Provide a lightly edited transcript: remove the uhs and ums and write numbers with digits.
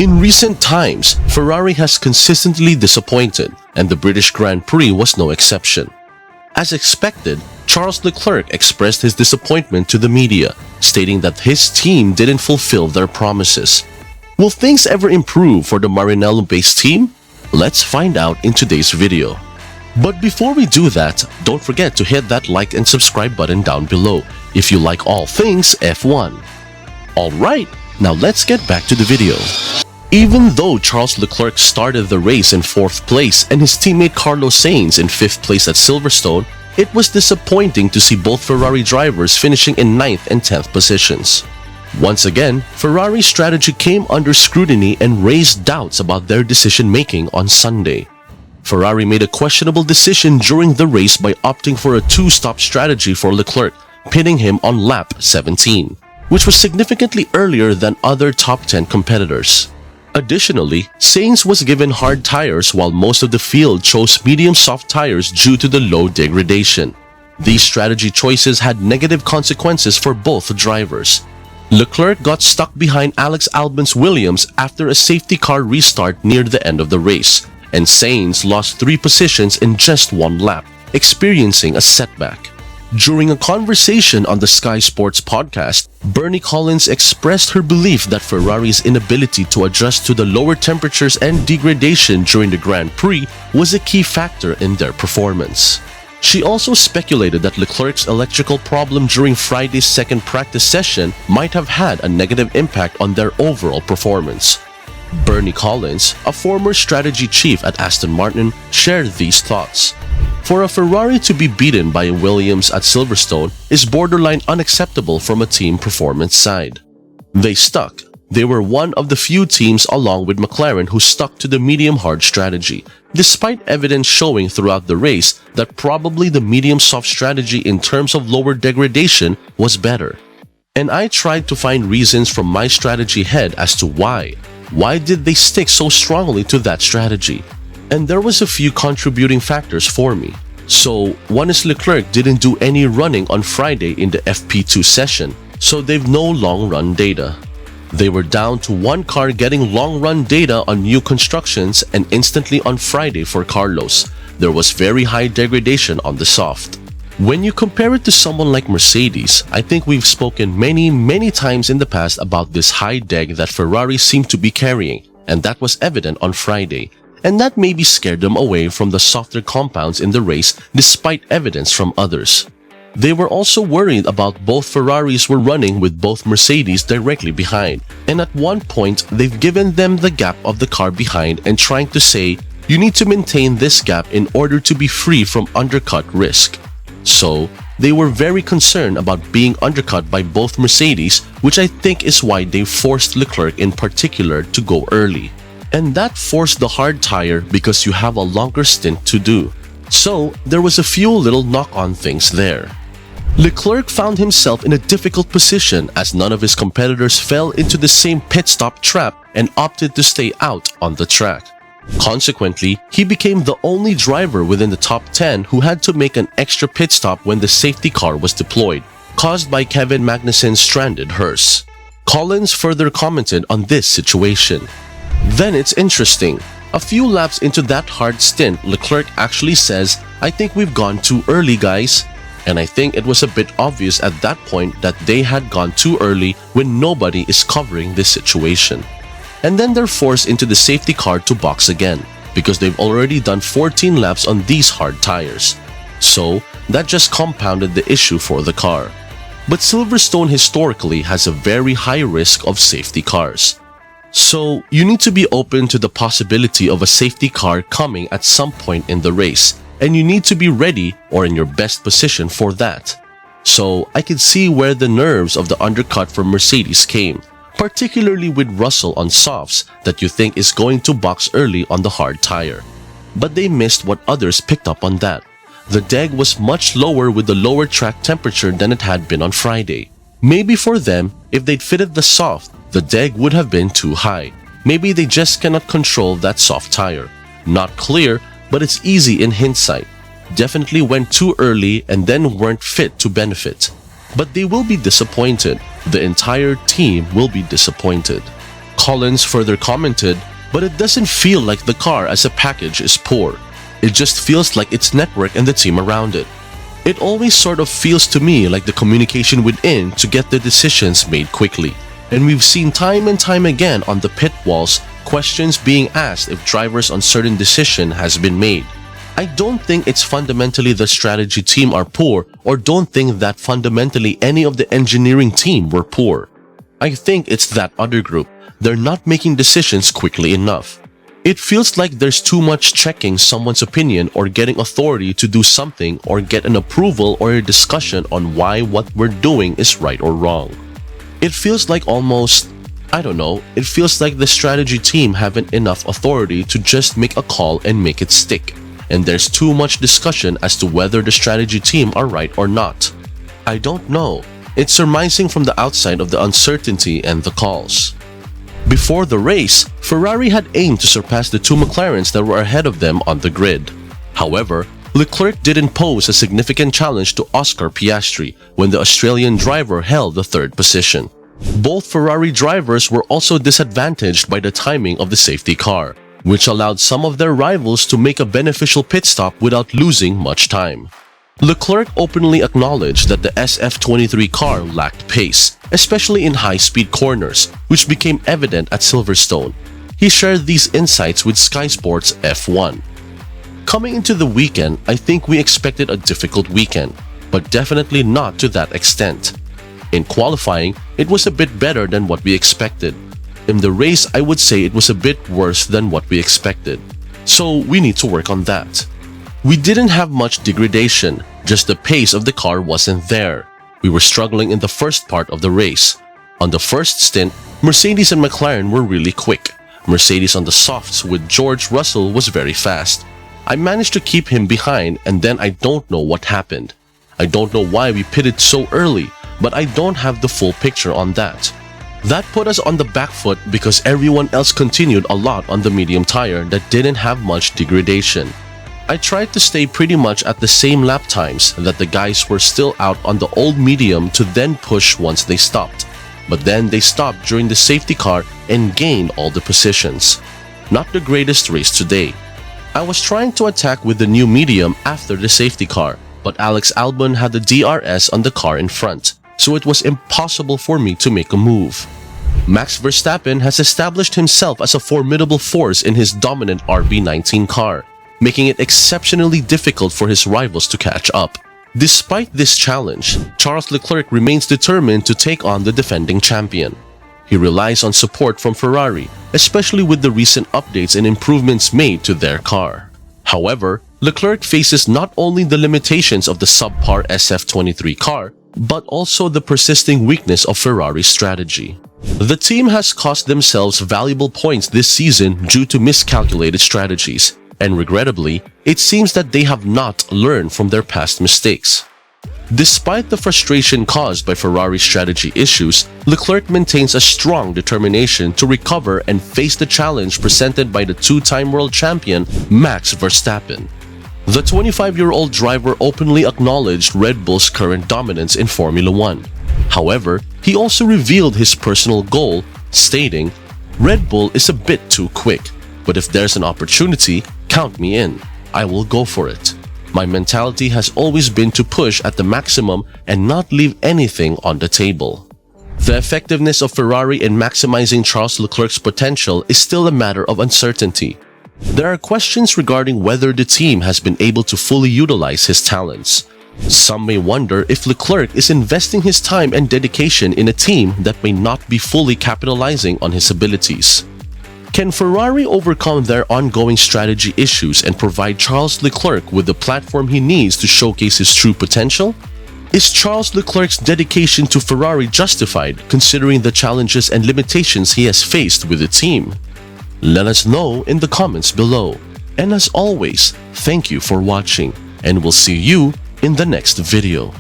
In recent times, Ferrari has consistently disappointed, and the British Grand Prix was no exception. As expected, Charles Leclerc expressed his disappointment to the media, stating that his team didn't fulfill their promises. Will things ever improve for the Marinello-based team? Let's find out in today's video. But before we do that, don't forget to hit that like and subscribe button down below if you like all things F1. Alright, now let's get back to the video. Even though Charles Leclerc started the race in 4th place and his teammate Carlos Sainz in 5th place at Silverstone, it was disappointing to see both Ferrari drivers finishing in 9th and 10th positions. Once again, Ferrari's strategy came under scrutiny and raised doubts about their decision-making on Sunday. Ferrari made a questionable decision during the race by opting for a 2-stop strategy for Leclerc, pitting him on lap 17, which was significantly earlier than other top 10 competitors. Additionally, Sainz was given hard tires while most of the field chose medium-soft tires due to the low degradation. These strategy choices had negative consequences for both drivers. Leclerc got stuck behind Alex Albon's Williams after a safety car restart near the end of the race, and Sainz lost 3 positions in just 1 lap, experiencing a setback. During a conversation on the Sky Sports podcast, Bernie Collins expressed her belief that Ferrari's inability to adjust to the lower temperatures and degradation during the Grand Prix was a key factor in their performance. She also speculated that Leclerc's electrical problem during Friday's second practice session might have had a negative impact on their overall performance. Bernie Collins, a former strategy chief at Aston Martin, shared these thoughts. For a Ferrari to be beaten by Williams at Silverstone is borderline unacceptable from a team performance side. They stuck. They were one of the few teams along with McLaren who stuck to the medium-hard strategy, despite evidence showing throughout the race that probably the medium-soft strategy in terms of lower degradation was better. And I tried to find reasons from my strategy head as to why. Why did they stick so strongly to that strategy? And there was a few contributing factors for me. So, one is Leclerc didn't do any running on Friday in the FP2 session, so they've no long-run data. They were down to 1 car getting long-run data on new constructions, and instantly on Friday for Carlos, there was very high degradation on the soft. When you compare it to someone like Mercedes, I think we've spoken many times in the past about this high deg that Ferrari seemed to be carrying, and that was evident on Friday. And that maybe scared them away from the softer compounds in the race despite evidence from others. They were also worried about both Ferraris were running with both Mercedes directly behind, and at one point they've given them the gap of the car behind and trying to say, you need to maintain this gap in order to be free from undercut risk. So, they were very concerned about being undercut by both Mercedes, which I think is why they forced Leclerc in particular to go early. And that forced the hard tire because you have a longer stint to do. So, there was a few little knock-on things there. Leclerc found himself in a difficult position as none of his competitors fell into the same pit stop trap and opted to stay out on the track. Consequently, he became the only driver within the top 10 who had to make an extra pit stop when the safety car was deployed, caused by Kevin Magnussen's stranded hearse. Collins further commented on this situation. Then it's interesting. A few laps into that hard stint, Leclerc actually says, I think we've gone too early, guys. And I think it was a bit obvious at that point that they had gone too early when nobody is covering this situation. And then they're forced into the safety car to box again, because they've already done 14 laps on these hard tires. So, that just compounded the issue for the car. But Silverstone historically has a very high risk of safety cars. So, you need to be open to the possibility of a safety car coming at some point in the race, and you need to be ready or in your best position for that. So, I could see where the nerves of the undercut from Mercedes came, particularly with Russell on softs that you think is going to box early on the hard tire. But they missed what others picked up on that. The deg was much lower with the lower track temperature than it had been on Friday. Maybe for them, if they'd fitted the soft, the deg would have been too high. Maybe they just cannot control that soft tire. Not clear, but it's easy in hindsight. Definitely went too early and then weren't fit to benefit. But they will be disappointed. The entire team will be disappointed. Collins further commented, "But it doesn't feel like the car as a package is poor. It just feels like its network and the team around it. It always sort of feels to me like the communication within to get the decisions made quickly. And we've seen time and time again on the pit walls questions being asked if drivers on certain decision has been made. I don't think it's fundamentally the strategy team are poor, or don't think that fundamentally any of the engineering team were poor. I think it's that other group. They're not making decisions quickly enough. It feels like there's too much checking someone's opinion or getting authority to do something or get an approval or a discussion on why what we're doing is right or wrong. It feels like it feels like the strategy team haven't enough authority to just make a call and make it stick. And there's too much discussion as to whether the strategy team are right or not. I don't know. It's surmising from the outside of the uncertainty and the calls." Before the race, Ferrari had aimed to surpass the two McLarens that were ahead of them on the grid. However, Leclerc didn't pose a significant challenge to Oscar Piastri when the Australian driver held the third position. Both Ferrari drivers were also disadvantaged by the timing of the safety car, which allowed some of their rivals to make a beneficial pit stop without losing much time. Leclerc openly acknowledged that the SF23 car lacked pace, especially in high-speed corners, which became evident at Silverstone. He shared these insights with Sky Sports F1. "Coming into the weekend, I think we expected a difficult weekend, but definitely not to that extent. In qualifying, it was a bit better than what we expected. In the race, I would say it was a bit worse than what we expected. So we need to work on that. We didn't have much degradation, just the pace of the car wasn't there. We were struggling in the first part of the race. On the first stint, Mercedes and McLaren were really quick. Mercedes on the softs with George Russell was very fast. I managed to keep him behind, and then I don't know what happened. I don't know why we pitted so early, but I don't have the full picture on that. That put us on the back foot because everyone else continued a lot on the medium tire that didn't have much degradation. I tried to stay pretty much at the same lap times that the guys were still out on the old medium to then push once they stopped. But then they stopped during the safety car and gained all the positions. Not the greatest race today. I was trying to attack with the new medium after the safety car, but Alex Albon had the DRS on the car in front, so it was impossible for me to make a move. Max Verstappen has established himself as a formidable force in his dominant RB19 car, making it exceptionally difficult for his rivals to catch up. Despite this challenge, Charles Leclerc remains determined to take on the defending champion. He relies on support from Ferrari, especially with the recent updates and improvements made to their car. However, Leclerc faces not only the limitations of the subpar SF23 car, but also the persisting weakness of Ferrari's strategy. The team has cost themselves valuable points this season due to miscalculated strategies, and regrettably, it seems that they have not learned from their past mistakes. Despite the frustration caused by Ferrari's strategy issues, Leclerc maintains a strong determination to recover and face the challenge presented by the two-time world champion Max Verstappen. The 25-year-old driver openly acknowledged Red Bull's current dominance in Formula One. However, he also revealed his personal goal, stating, "Red Bull is a bit too quick, but if there's an opportunity, count me in. I will go for it. My mentality has always been to push at the maximum and not leave anything on the table." The effectiveness of Ferrari in maximizing Charles Leclerc's potential is still a matter of uncertainty. There are questions regarding whether the team has been able to fully utilize his talents. Some may wonder if Leclerc is investing his time and dedication in a team that may not be fully capitalizing on his abilities. Can Ferrari overcome their ongoing strategy issues and provide Charles Leclerc with the platform he needs to showcase his true potential? Is Charles Leclerc's dedication to Ferrari justified considering the challenges and limitations he has faced with the team? Let us know in the comments below. And as always, thank you for watching, and we'll see you in the next video.